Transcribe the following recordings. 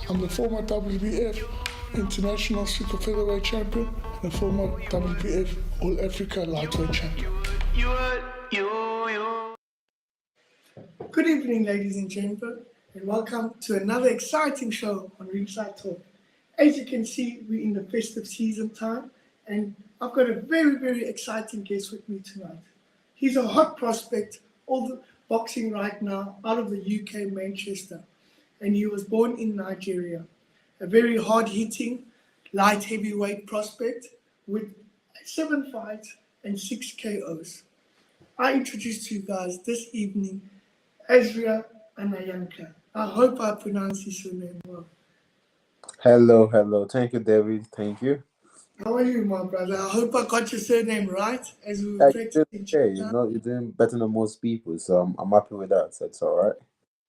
I'm the former WBF International Super Featherweight Champion and former WBF All Africa Lightweight Champion. Good evening, ladies and gentlemen, and welcome to another exciting show on Ringside Talk. As you can see, we're in the festive season time, and I've got a very, very exciting guest with me tonight. He's a hot prospect, all the boxing right now, out of the UK, Manchester, and he was born in Nigeria. A very hard-hitting, light heavyweight prospect with 7 fights and 6 KOs. I introduce to you guys this evening Ezra Arenyeka. I hope I pronounced his surname well. Hello. Thank you, David. Thank you. How are you, my brother? I hope I got your surname right as we Yeah, were practicing. you're doing better than most people, so I'm happy with that. So that's all right.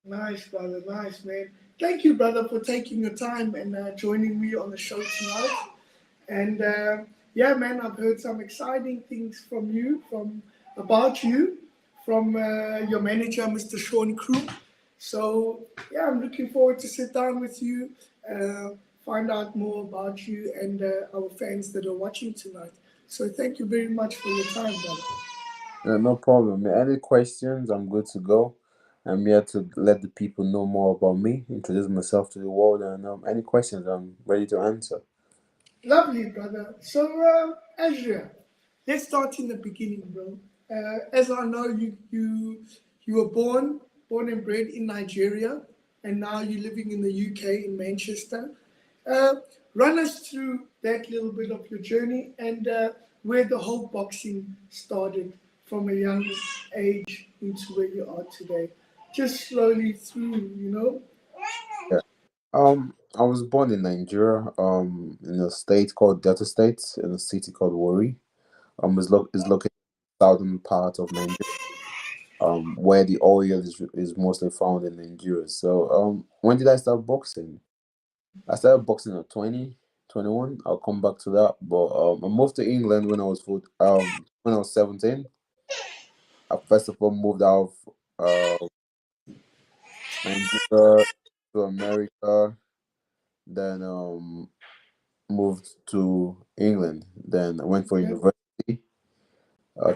Nice, brother. Nice, man. Thank you, brother, for taking your time and joining me on the show tonight. And yeah, man, I've heard some exciting things from you, from your manager, Mr. Sean Crew. So yeah, I'm looking forward to sit down with you, find out more about you and our fans that are watching tonight. So thank you very much for your time, brother. No problem. Any questions? I'm good to go. I'm here to let the people know more about me, introduce myself to the world, and any questions, I'm ready to answer. Lovely, brother. So, Ezra, let's start in the beginning, bro. As I know, you were born and bred in Nigeria, and now you're living in the UK in Manchester. Uh, Run us through that little bit of your journey and where the whole boxing started from a young age into where you are today. Just slowly through, you know. Yeah. I was born in Nigeria, in a state called Delta State, in a city called Warri. Is located in the southern part of Nigeria, where the oil is mostly found in Nigeria. So, when did I start boxing? I started boxing at 20, 21. I'll come back to that. But I moved to England when I was 17. I first of all moved out of Nigeria to America, then moved to England. Then I went for university.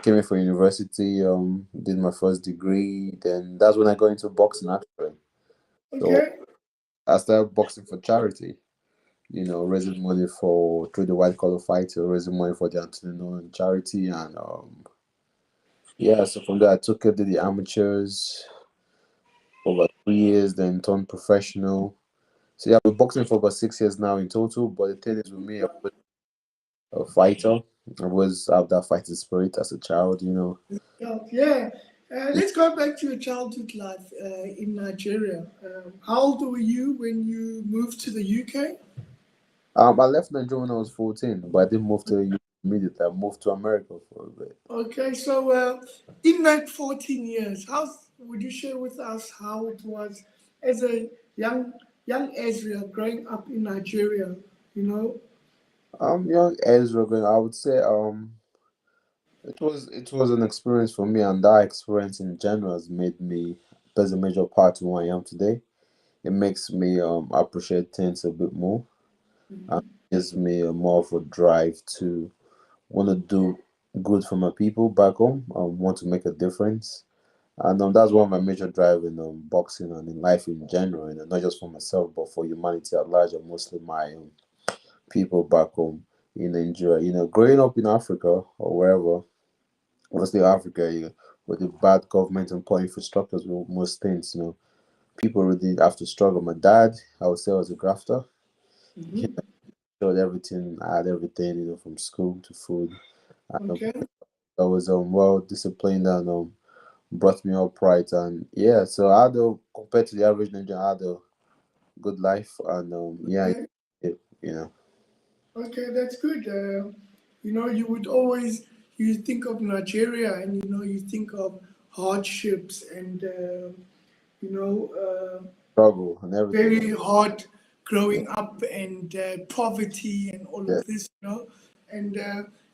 Came in for university, did my first degree. Then that's when I got into boxing actually. So Okay. I started boxing for charity. Raising money for through the white collar fighter, raising money for the Antonino charity, and yeah. So from there, I took it to the amateurs for about 3 years, then turned professional. So yeah, I've been boxing for about 6 years now in total. But the thing is, with me, I was a fighter. I always have that fighting spirit as a child. Yeah. Let's go back to your childhood life in Nigeria. How old were you when you moved to the UK? I left Nigeria when I was 14, but I didn't move to the UK immediately. I moved to America for a bit. Okay, so in that 14 years, how would you share with us how it was as a young Ezra growing up in Nigeria? You know? Young Ezra, I would say it was an experience for me, and that experience in general has made me plays a major part in who I am today. It makes me appreciate things a bit more, and gives me more of a drive to want to do good for my people back home. I want to make a difference, and that's one of my major drive in boxing and in life in general, and not just for myself but for humanity at large, and mostly my people back home in Nigeria. Growing up in Africa or wherever, mostly Africa, with the bad government and poor infrastructures with most things, people really have to struggle. My dad, I would say, was a grafter. He Hmm. showed everything, I had everything, from school to food. And, Okay. I was well disciplined and brought me up right. And yeah, so I had compared to the average Nigerian, I had a good life. And yeah, Okay. it, you know, Okay, that's good. You would always you think of Nigeria, and you think of hardships and struggle and everything. very hard Yeah, growing up and poverty and all yeah, of this. And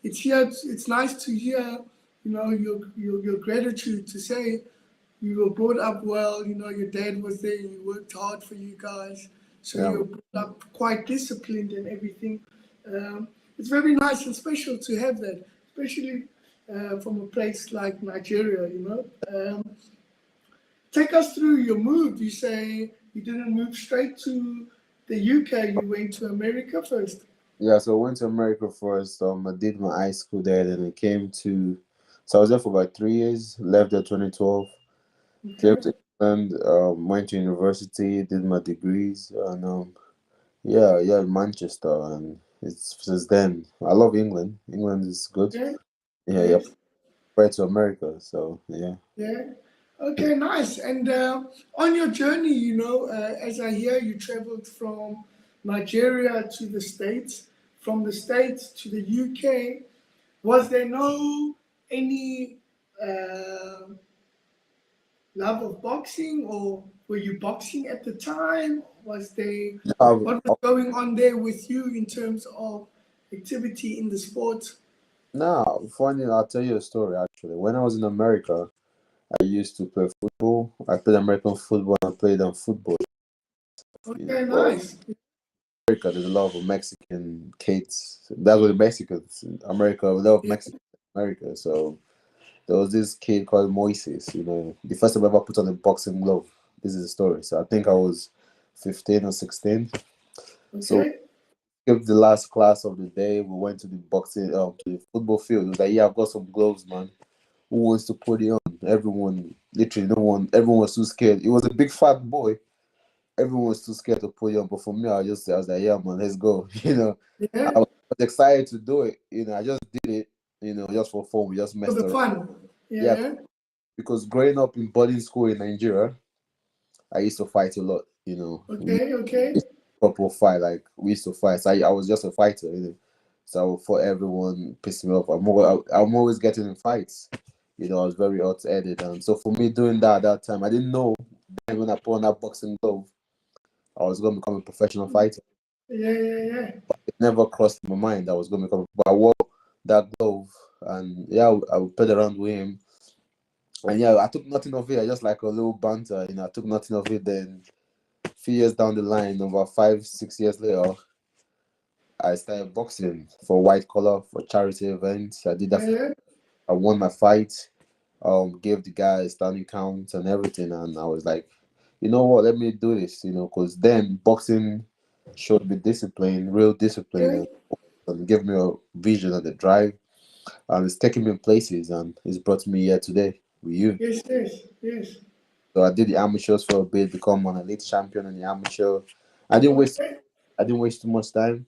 it's nice to hear, your gratitude to say you were brought up well. Your dad was there. He worked hard for you guys. So Yeah, you're brought up quite disciplined and everything. It's very nice and special to have that, especially from a place like Nigeria, you know. Take us through your move. You say you didn't move straight to the UK, you went to America first. yeah. So I went to America first. I did my high school there, then I came to. So I was there for about 3 years. Left there 2012. Came Okay. to England. Went to university. Did my degrees, and yeah, yeah, Manchester, and it's since then. I love England. England is good. Yeah. Yeah, yeah. Yes. Compared to America, so yeah. Yeah. Okay, nice. And on your journey, as I hear, you traveled from Nigeria to the States, from the States to the UK. Was there no any uh, love of boxing, or were you boxing at the time? Was there Um, what was going on there with you in terms of activity in the sport? Now, funny, I'll tell you a story actually. When I was in America, I used to play football. I played American football and I played football. Okay, But nice. America, there's a lot of Mexican kids. That's what the Mexicans in America, a lot of Yeah, Mexicans in America. So there was this kid called Moises, the first time I ever put on a boxing glove. This is the story. So I think I was 15 or 16. So okay. skipped the last class of the day. We went to the boxing, to the football field. It was like, yeah, I've got some gloves, man. Who wants to put it on? Everyone, literally, no one. Everyone was too scared. It was a big fat boy. Everyone was too scared to put it on. But for me, I was like, yeah, man, let's go. Yeah, I was excited to do it. I just did it. Just for fun. We just for messed the around. fun. Yeah, Yeah. because growing up in boarding school in Nigeria, I used to fight a lot. We Okay, okay. proper fight. Like we used to fight. So I was just a fighter. So for everyone pissing me off, I'm always getting in fights. I was very hot-headed, and so for me doing that at that time, I didn't know then when I put on that boxing glove, I was going to become a professional fighter. Yeah, yeah, yeah. It never crossed my mind I was going to become. But I wore that glove, and yeah, I would play around with him, and yeah, I took nothing of it. I just like a little banter, I took nothing of it. Then a few years down the line, about 5, 6 years later, I started boxing for white collar for charity events. I did that. Yeah, yeah. I won my fight. Gave the guy a standing count and everything, and I was like, you know what, let me do this, because then boxing showed me discipline, real discipline, Yeah. and gave me a vision and a drive, and it's taken me places, and it's brought me here today with you. Yes, yes, yes. So I did the amateurs for a bit, become an elite champion in the amateur. I didn't waste, Okay. I didn't waste too much time.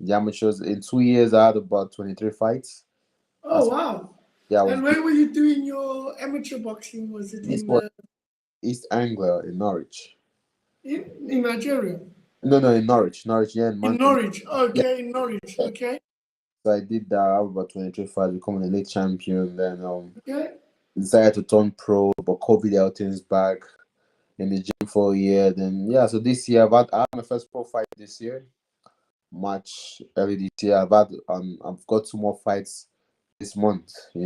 The amateurs in 2 years, I had about 23 fights. Oh, As wow. Yeah, I was And good. where were you doing your amateur boxing? Was it This in was East Anglia in Norwich. in Nigeria? No, no, in Norwich, yeah, in In Man. Norwich. Yeah, Okay, in Norwich. Okay. so I did that. I was about 23 fights, becoming a elite champion. Then Okay. decided to turn pro, but COVID held things back in the gym for a year. Then yeah, so this year I had my first pro fight this year, March early this year. I've got two more fights this month. The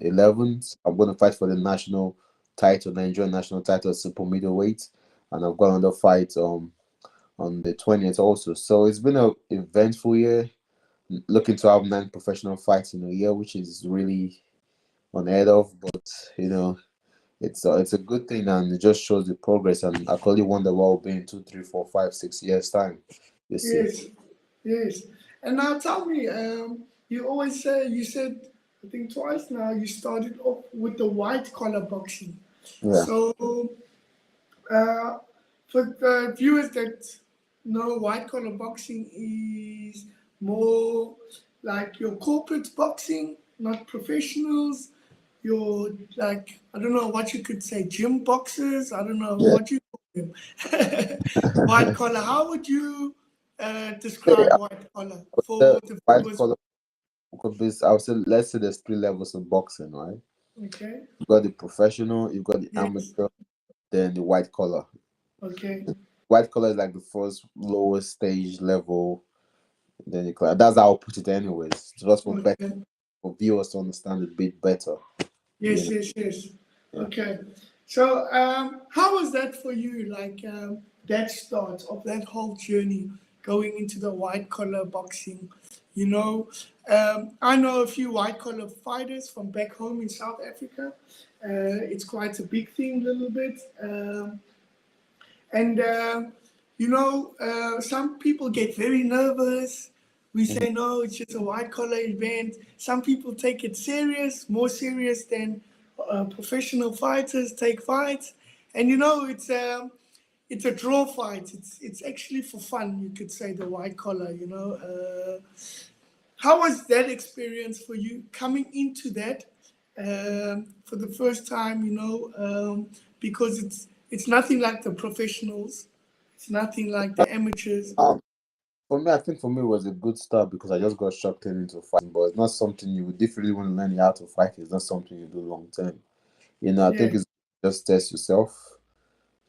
11th, I'm going to fight for the national title, Nigerian national title, super middleweight, and I've got another fight on the 20th also. So it's been a eventful year. Looking to have 9 professional fights in a year, which is really unheard of. But it's a good thing, and it just shows the progress. And I clearly wonder what will be in 2, 3, 4, 5, 6 years time this year. Yes. Yes. And now tell me, you always say, you said, I think twice now, you started off with the white collar boxing. Yeah, So, uh, for the viewers that know, white collar boxing is more like your corporate boxing, not professionals. Your, like, I don't know what you could say, gym boxers. I don't know yeah. what you call them. White collar. How would you Hey, describe white collar the for the white viewers? collar could be. I would say, let's say there's 3 levels of boxing, right? Okay. You've got the professional, you've got the Yes. amateur, then the white collar. Okay. White collar is like the first lowest stage level. Then that's how I'll put it, anyways. Just Okay. for viewers to understand it a bit better. You Yes. know, Yes. Yes. yeah. Okay. So, how was that for you? Like, that start of that whole journey going into the white collar boxing? You know, I know a few white collar fighters from back home in South Africa. It's quite a big thing, a little bit. And, some people get very nervous. We Mhm. say, no, it's just a white collar event. Some people take it serious, more serious than professional fighters take fights. And, it's a draw fight. It's actually for fun, you could say, the white collar. How was that experience for you coming into that for the first time? Because it's nothing like the professionals, it's nothing like the amateurs. Um, for me, I think for me it was a good start because I just got shocked into fighting, but it's not something you would definitely want to learn how to fight. It's not something you do long term. I Yeah, think it's just test yourself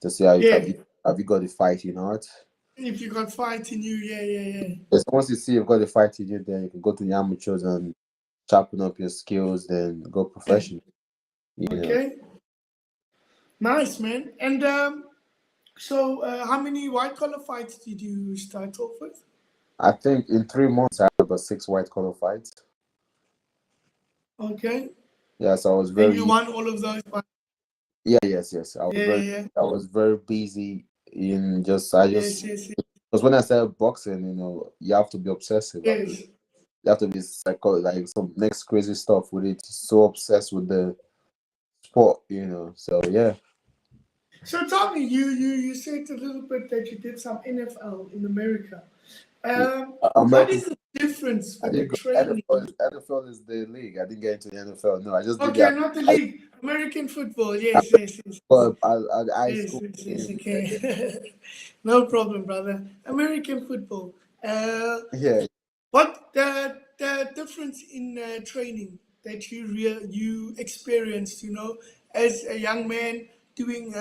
to see how you yeah. have you got the fighting art. If you got fight in you, yeah, yeah, Because once you see you've got the fighting you, then you can go to the amateurs and sharpen up your skills, then go yeah. professional. You know, Okay, nice, man. And so, how many white collar fights did you start off with? I think in 3 months I had about 6 white collar fights. Okay, Yeah, so I was and you very won all of those fights. yeah, yes. I was Yeah, very yeah, yeah. I was very busy in just I Yes, just yes, yes, because when I started boxing, you have to be obsessive. yes. You have to be like some next crazy stuff with it. So obsessed with the sport. So yeah. So tell me, you said a little bit that you did some NFL in America. What American is the difference I with the didn't go training? NFL is the league. I didn't get into the NFL. No, I just did Okay, that. not the I, league, American football. Yes, yes, yes, yes, but I high yes, school yes, yes. game. Okay, no problem, brother. American football. Yeah, What the difference in training that you experienced, as a young man doing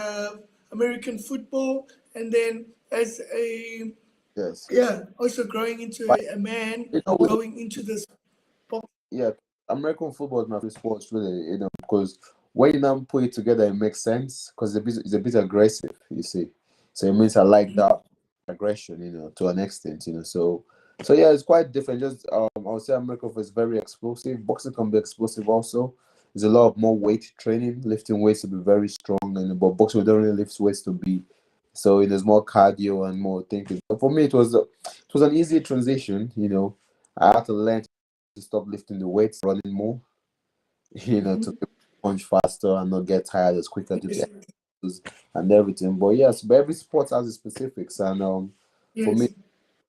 American football, and then as a yes. yeah, also growing into But a man you know, going into this box. yeah, American football is my favorite sport, really, because when you now put it together, it makes sense because it's a bit aggressive, you see. So it means I like that aggression, to an extent, So yeah, it's quite different. Just I would say American football is very explosive. Boxing can be explosive also. There's a lot of more weight training, lifting weights to be very strong, but boxing we don't really lift weights to be. So there's more cardio and more thinking. So for me, it was an easy transition. I had to learn to stop lifting the weights, running more, to punch faster and not get tired as quicker due to Yes, exercises and everything. But yes, but every sport has its specifics, and for me, yes.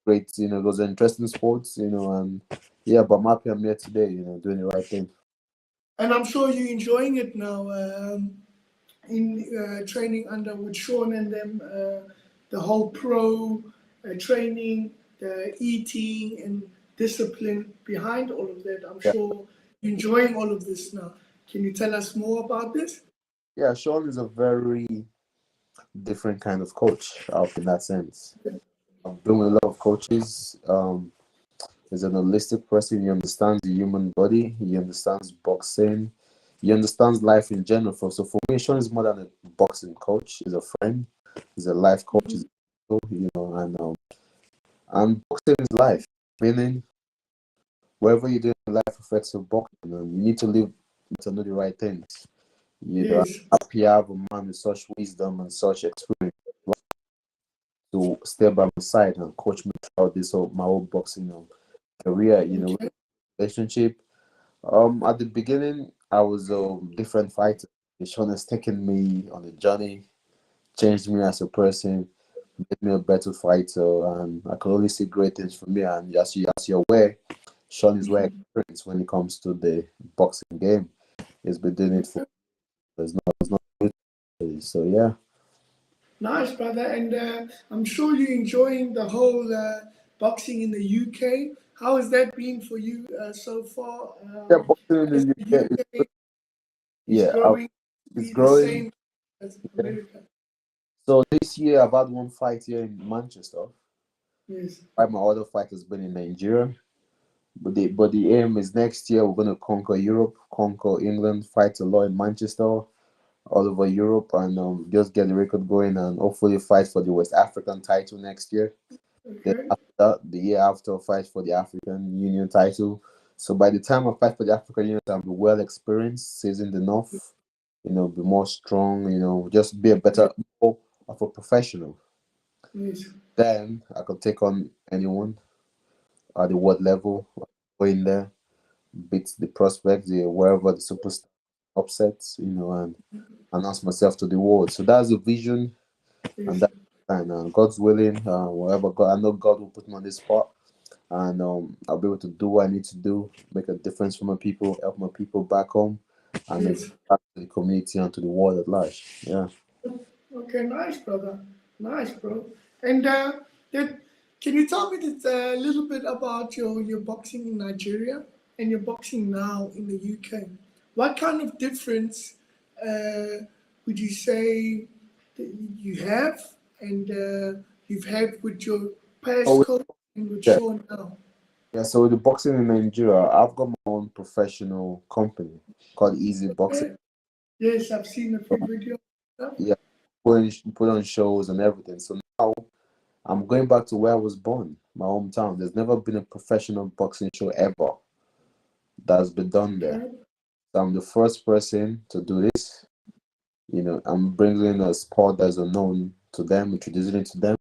great. Those are interesting sports. And yeah, but I'm happy I'm here today. Doing the right thing. And I'm sure you're enjoying it now. In training under with Sean and them, the whole pro training, the eating and discipline behind all of that. I'm Yeah, sure you're enjoying all of this now. Can you tell us more about this? yeah. Sean is a very different kind of coach, in that sense. I've been with a lot of coaches. He's an holistic person. He understands the human body. He understands boxing. He understands life in general. So for me, Sean is more than a boxing coach. He's a friend. He's a life coach. And boxing is life. Meaning, wherever you do in life affects your boxing. And you need to live to know the right things. I'm Yes. happy I have a man with such wisdom and such experience to stay by my side and coach me throughout my whole boxing career. Okay. Relationship. At the beginning, I was a different fighter. Sean has taken me on a journey, changed me as a person, made me a better fighter, and I can only see great things from me. And as you're aware, Sean is well experienced when it comes to the boxing game. He's been doing it for there's not so yeah. Nice, brother. And I'm sure you're enjoying the whole boxing in the UK. How has that been for you so far? Yeah, boxing in As the the UK, UK is yeah, growing to it's be the growing. same as Yeah. America. So this year I've had one fight here in Manchester. Yes. My other fight has been in Nigeria. But the aim is next year we're gonna conquer Europe, conquer England, fight a lot in Manchester, all over Europe and just get the record going and hopefully fight for the West African title next year. Then Okay. after that, the year after, fight for the African Union title. So by the time I fight for the African Union, I'll be well experienced, seasoned enough, be more strong, just be a better more of a professional. Yes. Then I could take on anyone at the world level, go in there, beat the prospects, wherever the superstar upsets, and announce myself to the world. So that's the vision and Yes. that's the plan. And God's willing, whatever God, I know God will put me on this spot and I'll be able to do what I need to do, make a difference for my people, help my people back home, and make Yes. back to the community and to the world at large. Yeah. Okay, nice, brother. Nice, bro. And that, can you tell me a little bit about your boxing in Nigeria and your boxing now in the UK? What kind of difference would you say that you have and you've had with your past Oh, coach and with yeah. Sean now? Yeah. So with the boxing in Nigeria, I've got my own professional company called Easy Boxing. Okay. Yes, I've seen a few videos. Stuff. Yeah. Put on shows and everything. So now I'm going back to where I was born, my hometown. There's never been a professional boxing show ever that's been done there. Okay. So I'm the first person to do this. I'm bringing a sport that's unknown to them, introducing it to them.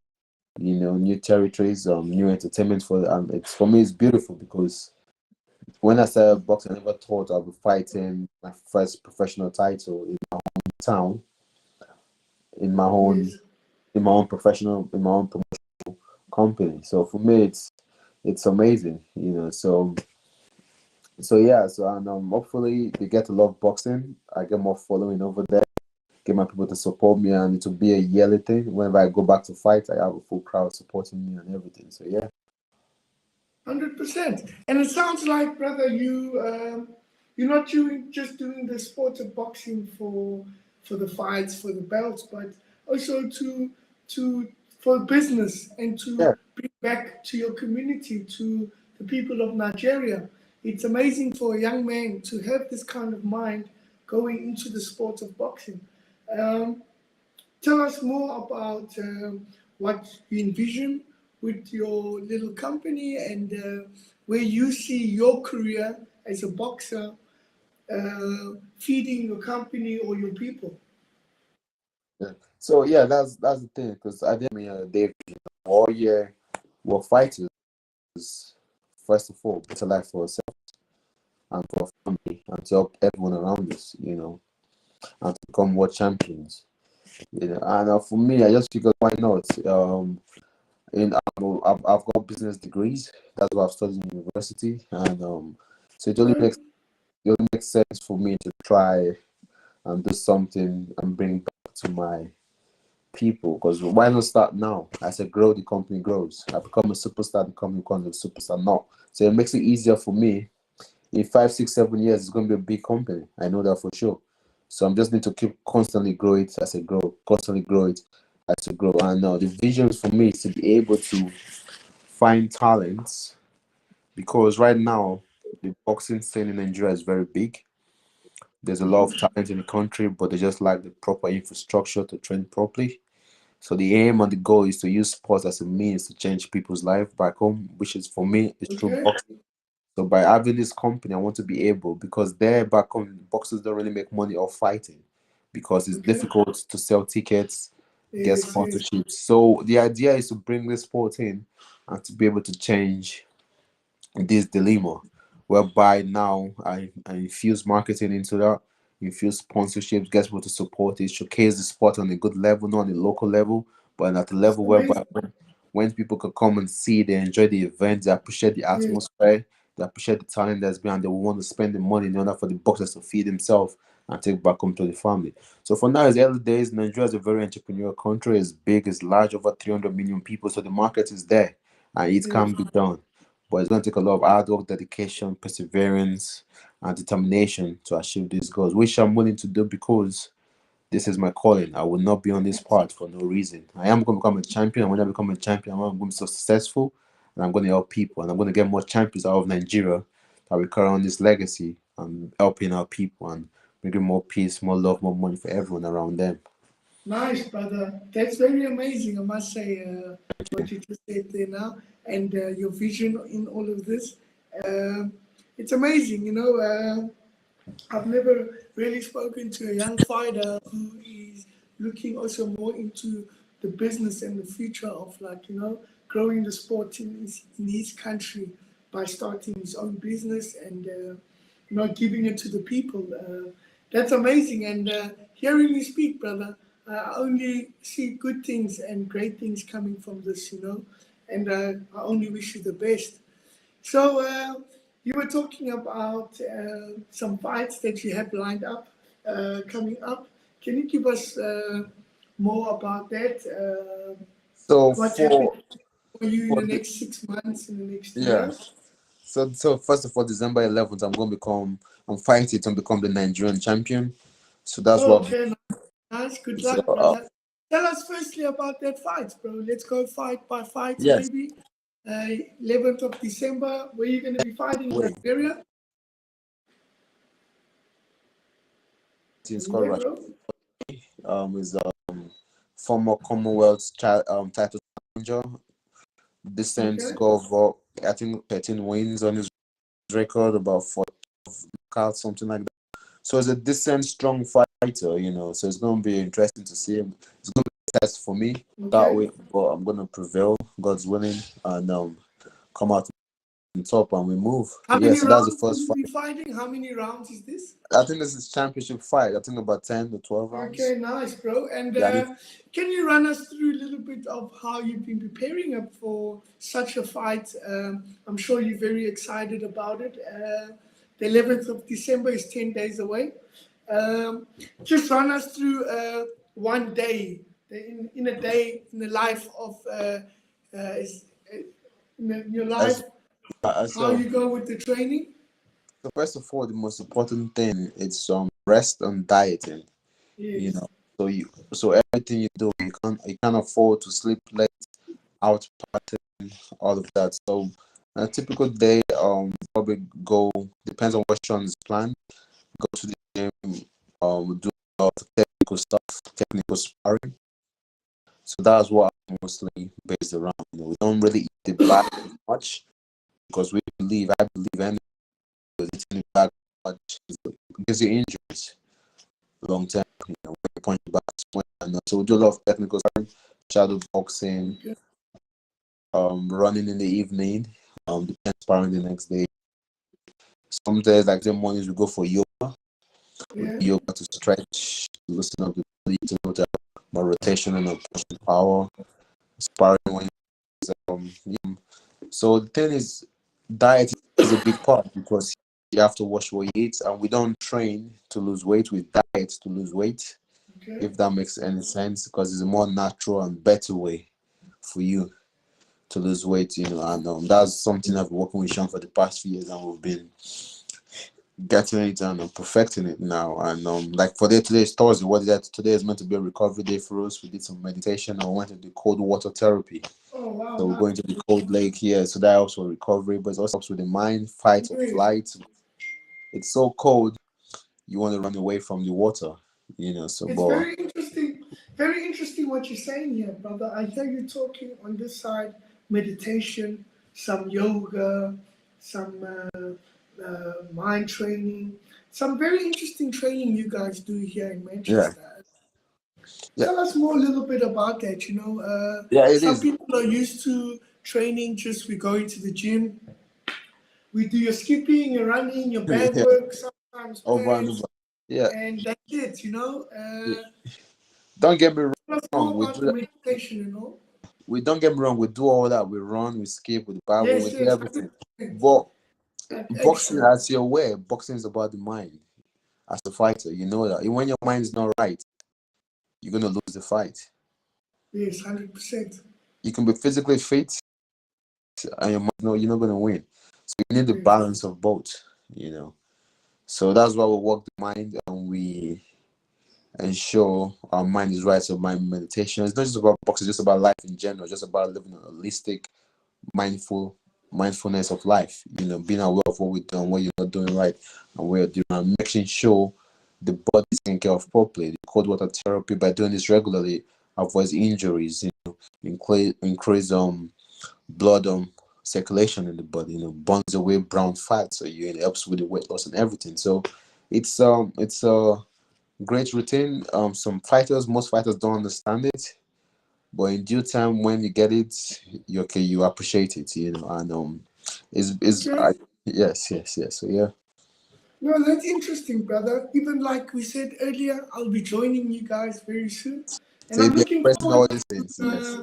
New territories, new entertainment for them. It's for me, it's beautiful because when I started boxing, I never thought I'd be fighting my first professional title in my town, in my own, Yes. in my own company. So for me, it's amazing. So yeah, so and hopefully they get to love boxing. I get more following over there. Get my people to support me, and it will be a yearly thing. Whenever I go back to fight, I have a full crowd supporting me and everything. So yeah. 100%. And it sounds like, brother, you're not just doing the sport of boxing for the fights, for the belts, but also to for business and Yeah. to bring back to your community, to the people of Nigeria. It's amazing for a young man to have this kind of mind going into the sport of boxing. Um, Tell us more about what you envision with your little company and where you see your career as a boxer feeding your company or your people. Yeah. So yeah, that's the thing because I didn't mean Dave all year we're fighters first of all, better life for ourselves and for our family and to help everyone around us, and to become world champions. And for me, I just figured why not? I've got business degrees. That's what I've studied in university, and so Okay? it only makes sense for me to try and do something and bring back to my people. Because why not start now? As I grow, the company grows. I become a superstar, the company becomes a superstar now. So it makes it easier for me. In 5, 6, 7 years, it's going to be a big company. I know that for sure. So I'm just need to keep constantly grow it as I grow, constantly grow it as I grow. And the vision for me is to be able to find talents because right now the boxing scene in Nigeria is very big. There's a lot of talent in the country, but they just lack the proper infrastructure to train properly. So the aim and the goal is to use sports as a means to change people's life back home, which is for me is through Okay? boxing. So by having this company, I want to be able because there back home, boxers don't really make money off fighting because it's Okay? difficult to sell tickets, get Yes, yes, sponsorships. So the idea is to bring this sport in and to be able to change this dilemma whereby now I infuse marketing into that, infuse sponsorships, get people to support it, showcase the sport on a good level, not on a local level, but at a level whereby amazing. when people can come and see, they enjoy the event, they appreciate the Yes, atmosphere, they appreciate the talent that's behind, they will want to spend the money in order for the boxers to feed themselves and take back home to the family. So for now, it's early days. Nigeria is a very entrepreneurial country. It's big, it's large, over 300 million people. So the market is there and it yes, can be done. But it's going to take a lot of hard work, dedication, perseverance, and determination to achieve these goals, which I'm willing to do because this is my calling. I will not be on this path for no reason. I am going to become a champion. And when I become a champion, I'm going to be so successful and I'm going to help people. And I'm going to get more champions out of Nigeria that will carry on this legacy and helping our people and bringing more peace, more love, more money for everyone around them. Nice, brother. That's very amazing, I must say, what you just said there now, and your vision in all of this. Um it's amazing, you know. I've never really spoken to a young fighter who is looking also more into the business and the future of, like, you know, growing the sport in his country by starting his own business and you know, giving it to the people. That's amazing. And hearing you speak, brother, I only see good things and great things coming from this, you know, and I only wish you the best. So you were talking about some fights that you have lined up coming up. Can you give us more about that? So What's happening for you in for the the, next 6 months, in the next yeah. year? So first of all, December 11th, I'm fighting to become the Nigerian champion. So that's what. Okay, nice. Good So luck, brother. Tell us firstly about that fight, bro. Let's go fight by fight, yes, maybe. 11th of December, where you going to be fighting in wait, Nigeria? Are it's you called there, bro? is former Commonwealth title challenger. Distance Okay. go over, I think 13 wins on his record, about 4 knockouts, something like that. So it's a decent, strong fighter, you know. So it's going to be interesting to see him. It's going to be a test for me that Okay. way, but I'm going to prevail, God's willing, and come out on top and we move. How Yeah, many so that's the rounds will first you fight. be fighting? How many rounds is this? I think this is championship fight. I think about 10 to 12 rounds. Okay, nice, bro. And Yeah, can you run us through a little bit of how you've been preparing up for such a fight? I'm sure you're very excited about it. The 11th of December is 10 days away. Um, just run us through one day, in a day, in the life of, is, in your life, as, how so you go with the training. So first of all, the most important thing is rest and dieting. You Yes. know, so everything you do, you can't afford to sleep late, out partying, all of that. So a typical day, probably go, depends on what Sean is planned. Go to the gym, do a lot of technical stuff, technical sparring. So that's what I'm mostly based around. You know, we don't really eat the bad much because I believe, and eating the bad much gives you injuries long term. You know, when you punch back, so we do a lot of technical sparring, shadow boxing, Okay. running in the evening, depends sparring the next day. Some days, like the mornings, we go for yoga. We Yeah. do yoga to stretch, to loosen up the body, to have more rotation and pushing power. Sparring when yeah. So the thing is, diet is a big part because you have to watch what you eat, and we don't train to lose weight. We diet to lose weight, Okay. if that makes any sense, because it's a more natural and better way for you to lose weight, you know. And that's something I've been working with Sean for the past few years, and we've been getting it done and perfecting it now. And like for today's Thursday, what is that? Today is meant to be a recovery day for us. We did some meditation and we went to the cold water therapy. Oh, wow. So we're Nice. going to the cold lake here. So that also recovery, but it also helps with the mind, fight or Yes. flight. It's so cold, you want to run away from the water, you know. So, It's but very interesting what you're saying here, brother. I hear you talking on this side, meditation, some yoga, some mind training, some very interesting training you guys do here in yeah, Manchester. yeah, Tell us more a little bit about that. You know, yeah, it some is. people are used to training just we go into the gym, we do your skipping, your running, your bag Yeah, work, sometimes over and planks, over. Yeah, and that's it. You know. yeah. Don't get me Tell us wrong. more about the meditation and all. We don't get me wrong. We do all that. We run, we skip, with the Bible, we Yes, do yes, everything. 100%. But That's boxing, extra. as you're aware, boxing is about the mind. As a fighter, you know that. When your mind is not right, you're gonna lose the fight. Yes, 100%. You can be physically fit, and your mind, no, you're not gonna win. So you need the Yes, balance of both. You know. So that's why we work the mind and we ensure our mind is right. So mind meditation. It's not just about boxing, it's just about life in general. Just about living a holistic, mindfulness of life. You know, being aware of what we're doing, what you're not doing right, and what you're doing, and making sure the body is taken care of properly. The cold water therapy, by doing this regularly, avoids injuries, increase blood circulation in the body, burns away brown fat, so it helps with the weight loss and everything. So it's a great routine. Most fighters don't understand it, but in due time, when you get it, you appreciate it, and Okay. yes. So yeah. No, that's interesting, brother. Even like we said earlier, I'll be joining you guys very soon. And So you'll I'm be looking expressing forward all these things. to Yes.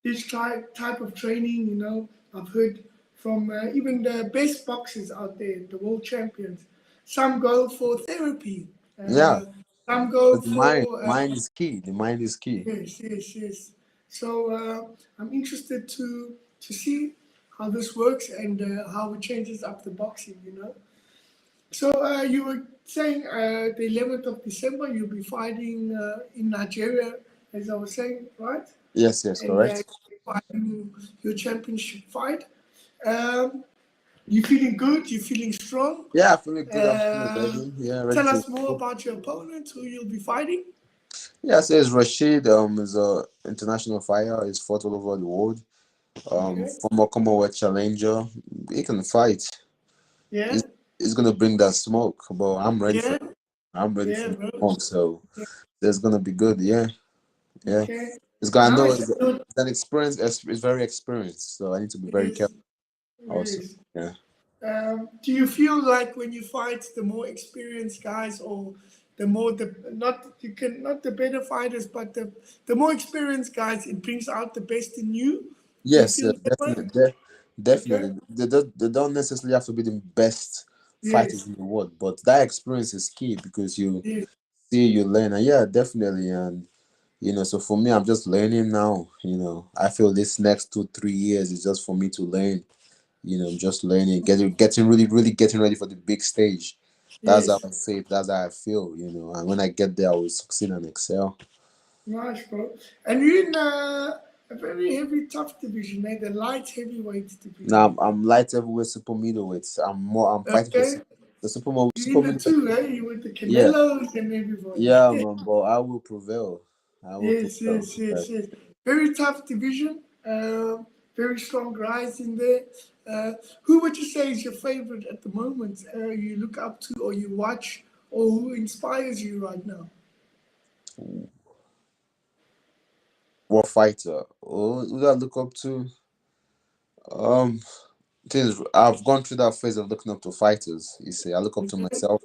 this type of training. I've heard from even the best boxers out there, the world champions. Some go for therapy, Yeah. some go The mind, for mind is key. The mind is key. yes. So I'm interested to see how this works and how it changes up the boxing. So you were saying the 11th of December you'll be fighting in Nigeria, as I was saying, right? Yes, And correct. you'll be fighting your championship fight. Um, you feeling good? You feeling strong? Yeah, I feel good. I'm feeling Uh, ready. Yeah, ready Tell to us more go. about your opponent, who you'll be fighting. Yeah, so it's Rashid. Is a international fighter. He's fought all over the world. Okay. Former Commonwealth challenger. He can fight. Yeah. He's, he's gonna bring that smoke, but I'm ready for Yeah. it. I'm ready Yeah, for the bro. smoke. So Yeah. that's gonna be good. Yeah, yeah. Okay. It's gonna know Nice. it's an experience. It's very experienced. So I need to be very Yes. careful. Also, Yes. yeah. Do you feel like when you fight the more experienced guys, or the more the not you can not the better fighters, but the more experienced guys, it brings out the best in you? Do you Yes, feel that way? definitely, Okay. definitely. They don't necessarily have to be the best fighters Yes. in the world, but that experience is key because you Yes. see, you learn, and yeah, definitely, and so for me, I'm just learning now. I feel this next 2-3 years is just for me to learn. I'm just learning, getting really, really getting ready for the big stage. That's how Yes. I say it. That's how I feel. And when I get there, I will succeed and excel. Nice, bro. And you're in a very heavy, tough division, man. The light heavyweight Now division. I'm light heavyweight, super middleweight. I'm fighting for Okay. the You're super in the middleweight. two, right? You with the Yeah, Canelos and everybody. yeah, man. But I will prevail. I will Yes, prevail. yes, yes, yes. Very tough division. Very strong guys in there. Who would you say is your favorite at the moment? You look up to, or you watch, or who inspires you right now? What fighter? Oh, who do I look up to? Um, I've gone through that phase of looking up to fighters. You see, I look up to Okay, myself.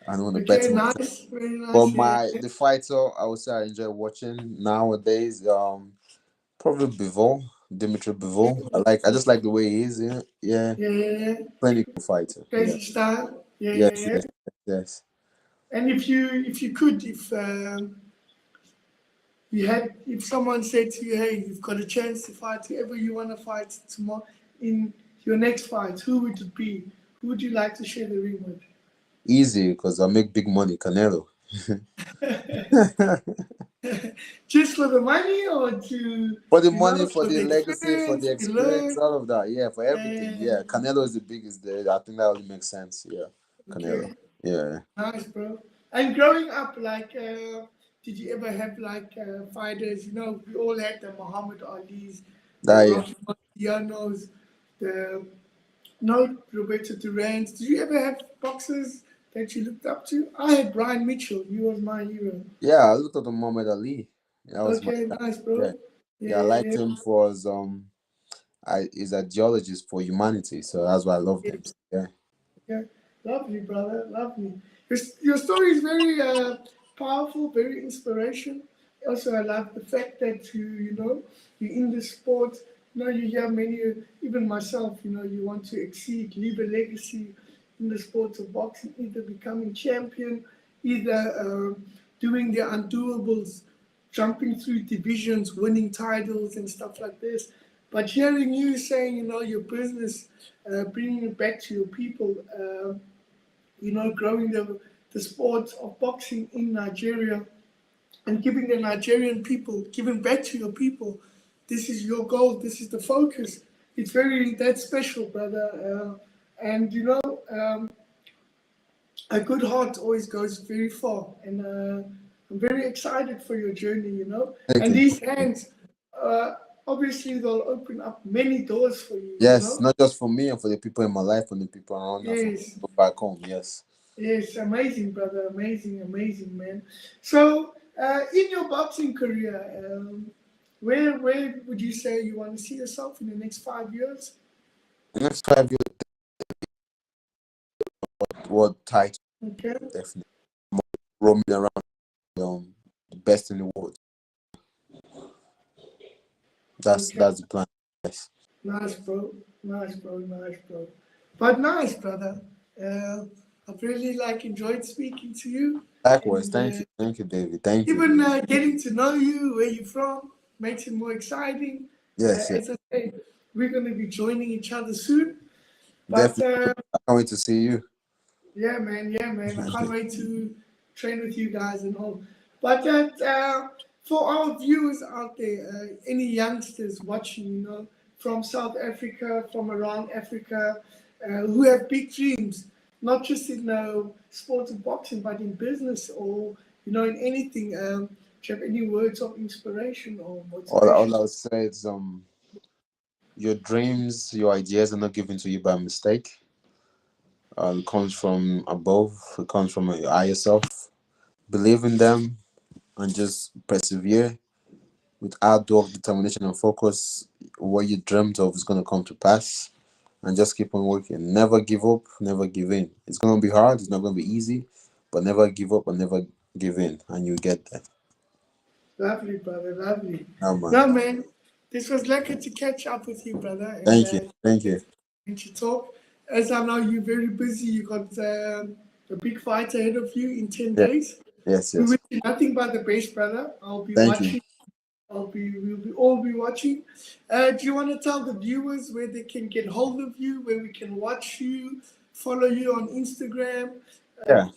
I want to okay, better myself. nice, very But nice. Yeah, yeah. the fighter I would say I enjoy watching nowadays. Probably Bivol, Dimitri Bivol. I just like the way he is. Yeah, yeah. Yeah, yeah, yeah. Clinical fighter. Yeah. Crazy style. Yeah, yeah, Yes, yeah. yes, yes. And if you could, if if someone said to you, hey, you've got a chance to fight whoever you want to fight tomorrow in your next fight, who would it be? Who would you like to share the ring with? Easy because I make big money, Canelo. Just for the money, or to, For the money, for for the the legacy, for experience, the to experience, learn? all of that. Yeah, for everything. Uh, Yeah, Canelo is the biggest there. I think that only makes sense. Yeah, Canelo. okay, Yeah. nice, bro. And growing up, like, did you ever have like fighters? We all had the Muhammad Ali's, the That yeah. Rocky Marcianos, the no Roberto Duran. Did you ever have boxers that you looked up to? I had Brian Mitchell. He was my hero. Yeah, I looked at the Muhammad Ali. That was my Okay, guy. nice, Yeah. bro. Yeah, Yeah, I yeah, liked yeah. him for his ideologies for humanity. So that's why I loved him. Yes. Yeah. Yeah, lovely, brother, lovely. Your story is very powerful, very inspiration. Also, I love the fact that you're in the sport. You hear many, even myself. You want to exceed, leave a legacy in the sport of boxing, either becoming champion, either doing the undoables, jumping through divisions, winning titles and stuff like this. But hearing you saying, your business, bringing it back to your people, growing the sport of boxing in Nigeria and giving the Nigerian people, giving back to your people, this is your goal, this is the focus. That's special, brother. And, a good heart always goes very far, and I'm very excited for your journey. Thank And you. these hands, uh, obviously, they'll open up many doors for you. Yes, not just for me and for the people in my life and the people around and for Yes, people back home. Yes. yes, amazing, brother, amazing, amazing, man. So, in your boxing career, where would you say you want to see yourself in the next 5 years? The next 5 years, what title? Okay, Definitely roaming around the best in the world. okay. That's the plan. Yes. Nice, bro. Nice, bro. Nice, bro. But nice, brother. Uh, I've really enjoyed speaking to you, Likewise. and Thank you, David. Thank you. even getting to know you, where you're from, makes it more exciting. Yes, yes, As I say, we're going to be joining each other soon. But definitely. I can't wait to see you. yeah, man. I can't wait to train with you guys and all. But for our viewers out there, any youngsters watching, from South Africa, from around Africa, who have big dreams, not just in sports of boxing, but in business or in anything. Do you have any words of inspiration or All motivation? I would say is your dreams, your ideas are not given to you by mistake. It comes from above. It comes from your higher self. Believe in them and just persevere with hard work, determination, and focus. What you dreamt of is gonna come to pass, and just keep on working. Never give up. Never give in. It's gonna be hard. It's not gonna be easy, but never give up and never give in, and you get there. Lovely, brother, lovely. Oh man. No, man, this was lucky to catch up with you, brother, and Thank you. Thank you. to talk. As I know you're very busy, you got a big fight ahead of you in 10 Yeah. days. Yes. We Yes. wish you nothing but the best, brother. I'll be Thank you. watching. We'll be all be watching. Do you want to tell the viewers where they can get hold of you, where we can watch you, follow you on Instagram? Uh, Yeah.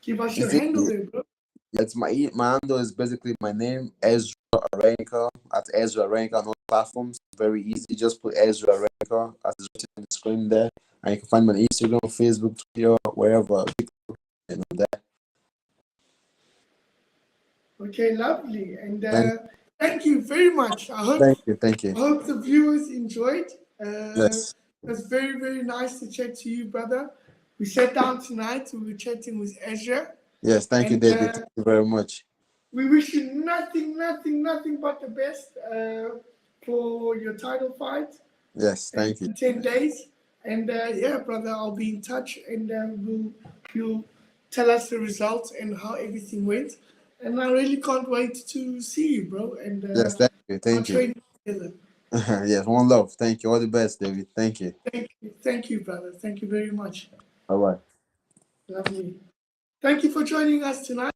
Give us your It's handle easy. there, bro. It's my handle is basically my name, Ezra Arenyeka, at Ezra Arenyeka on all platforms. Very easy. Just put Ezra Arenyeka as it's written on the screen there. And you can find me on Instagram, Facebook, Twitter, wherever. That. Okay, lovely. And Thank thank you very much. thank you. Thank you. I hope the viewers enjoyed. Yes. It was very, very nice to chat to you, brother. We sat down tonight. We were chatting with Ezra. Yes, thank you, And David. Thank you very much. we wish you nothing, nothing, nothing but the best for your title fight Yes, thank you. in 10 days. And yeah, brother, I'll be in touch and you'll tell us the results and how everything went. And I really can't wait to see you, bro. And Yes, thank you. our Thank you. training together. Yes, one love. Thank you. All the best, David. Thank you. Thank you, brother. Thank you very much. Bye bye. Lovely. Thank you for joining us tonight.